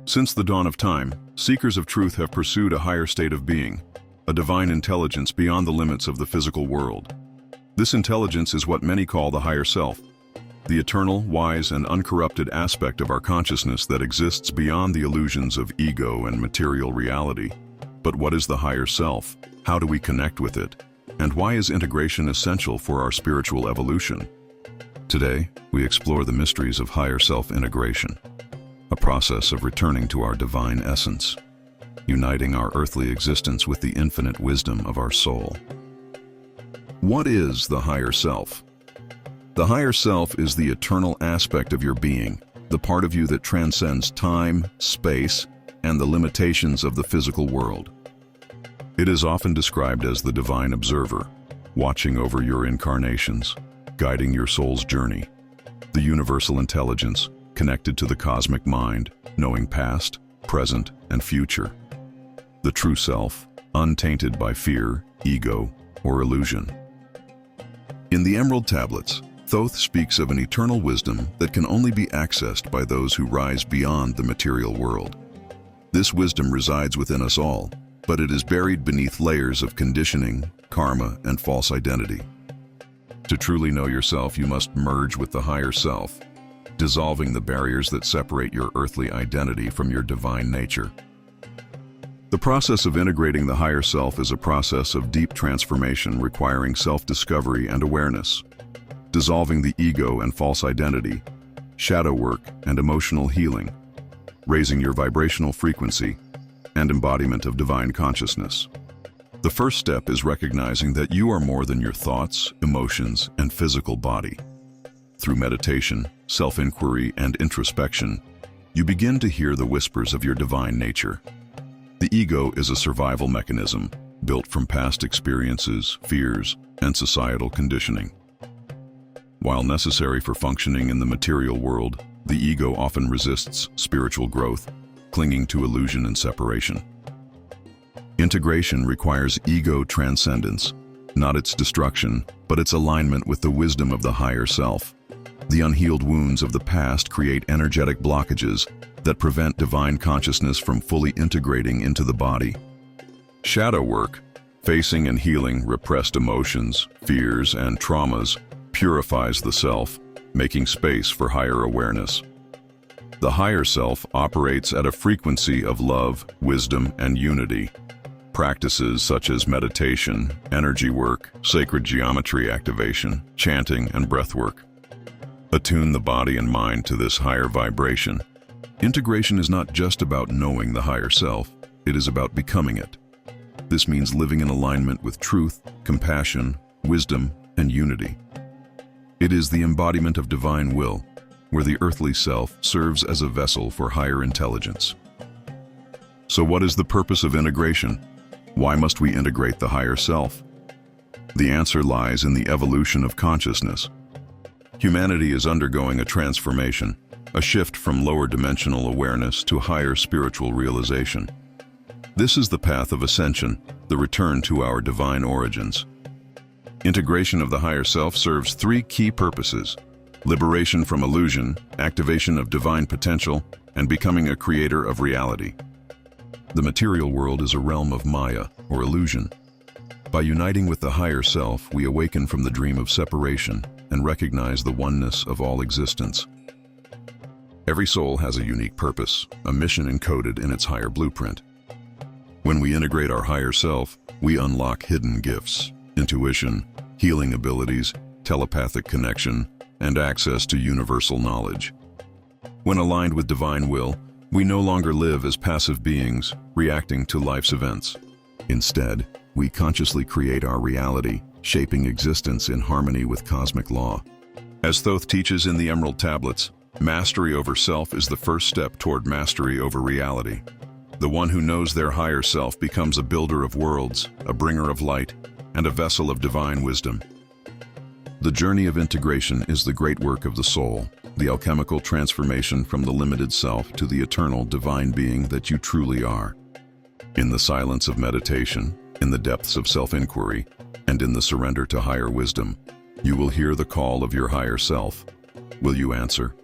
Since the dawn of time, seekers of truth have pursued a higher state of being, a divine intelligence beyond the limits of the physical world. This intelligence is what many call the higher self, the eternal, wise, and uncorrupted aspect of our consciousness that exists beyond the illusions of ego and material reality. But what is the higher self? How do we connect with it? And why is integration essential for our spiritual evolution? Today, we explore the mysteries of higher self-integration, a process of returning to our divine essence, uniting our earthly existence with the infinite wisdom of our soul. What is the higher self? The higher self is the eternal aspect of your being, the part of you that transcends time, space, and the limitations of the physical world. It is often described as the divine observer, watching over your incarnations, guiding your soul's journey, the universal intelligence connected to the cosmic mind, knowing past, present, and future. The true self, untainted by fear, ego, or illusion. In the Emerald Tablets, Thoth speaks of an eternal wisdom that can only be accessed by those who rise beyond the material world. This wisdom resides within us all, but it is buried beneath layers of conditioning, karma, and false identity. To truly know yourself, you must merge with the higher self, dissolving the barriers that separate your earthly identity from your divine nature. The process of integrating the higher self is a process of deep transformation requiring self-discovery and awareness, dissolving the ego and false identity, shadow work, and emotional healing, raising your vibrational frequency, and embodiment of divine consciousness. The first step is recognizing that you are more than your thoughts, emotions, and physical body. Through meditation, self-inquiry, and introspection, you begin to hear the whispers of your divine nature. The ego is a survival mechanism built from past experiences, fears, and societal conditioning. While necessary for functioning in the material world, the ego often resists spiritual growth, clinging to illusion and separation. Integration requires ego transcendence, not its destruction, but its alignment with the wisdom of the higher self. The unhealed wounds of the past create energetic blockages that prevent divine consciousness from fully integrating into the body. Shadow work, facing and healing repressed emotions, fears, and traumas, purifies the self, making space for higher awareness. The higher self operates at a frequency of love, wisdom, and unity. Practices such as meditation, energy work, sacred geometry activation, chanting, and breath work attune the body and mind to this higher vibration. Integration is not just about knowing the higher self, it is about becoming it. This means living in alignment with truth, compassion, wisdom, and unity. It is the embodiment of divine will, where the earthly self serves as a vessel for higher intelligence. So what is the purpose of integration? Why must we integrate the higher self? The answer lies in the evolution of consciousness. Humanity is undergoing a transformation, a shift from lower dimensional awareness to higher spiritual realization. This is the path of ascension, the return to our divine origins. Integration of the higher self serves three key purposes: liberation from illusion, activation of divine potential, and becoming a creator of reality. The material world is a realm of Maya, or illusion. By uniting with the higher self, we awaken from the dream of separation and recognize the oneness of all existence. Every soul has a unique purpose, a mission encoded in its higher blueprint. When we integrate our higher self, we unlock hidden gifts, intuition, healing abilities, telepathic connection, and access to universal knowledge. When aligned with divine will, we no longer live as passive beings, reacting to life's events. Instead, we consciously create our reality, shaping existence in harmony with cosmic law. As Thoth teaches in the Emerald Tablets, mastery over self is the first step toward mastery over reality. The one who knows their higher self becomes a builder of worlds, a bringer of light, and a vessel of divine wisdom. The journey of integration is the great work of the soul, the alchemical transformation from the limited self to the eternal divine being that you truly are. In the silence of meditation, in the depths of self-inquiry, and in the surrender to higher wisdom, you will hear the call of your higher self. Will you answer?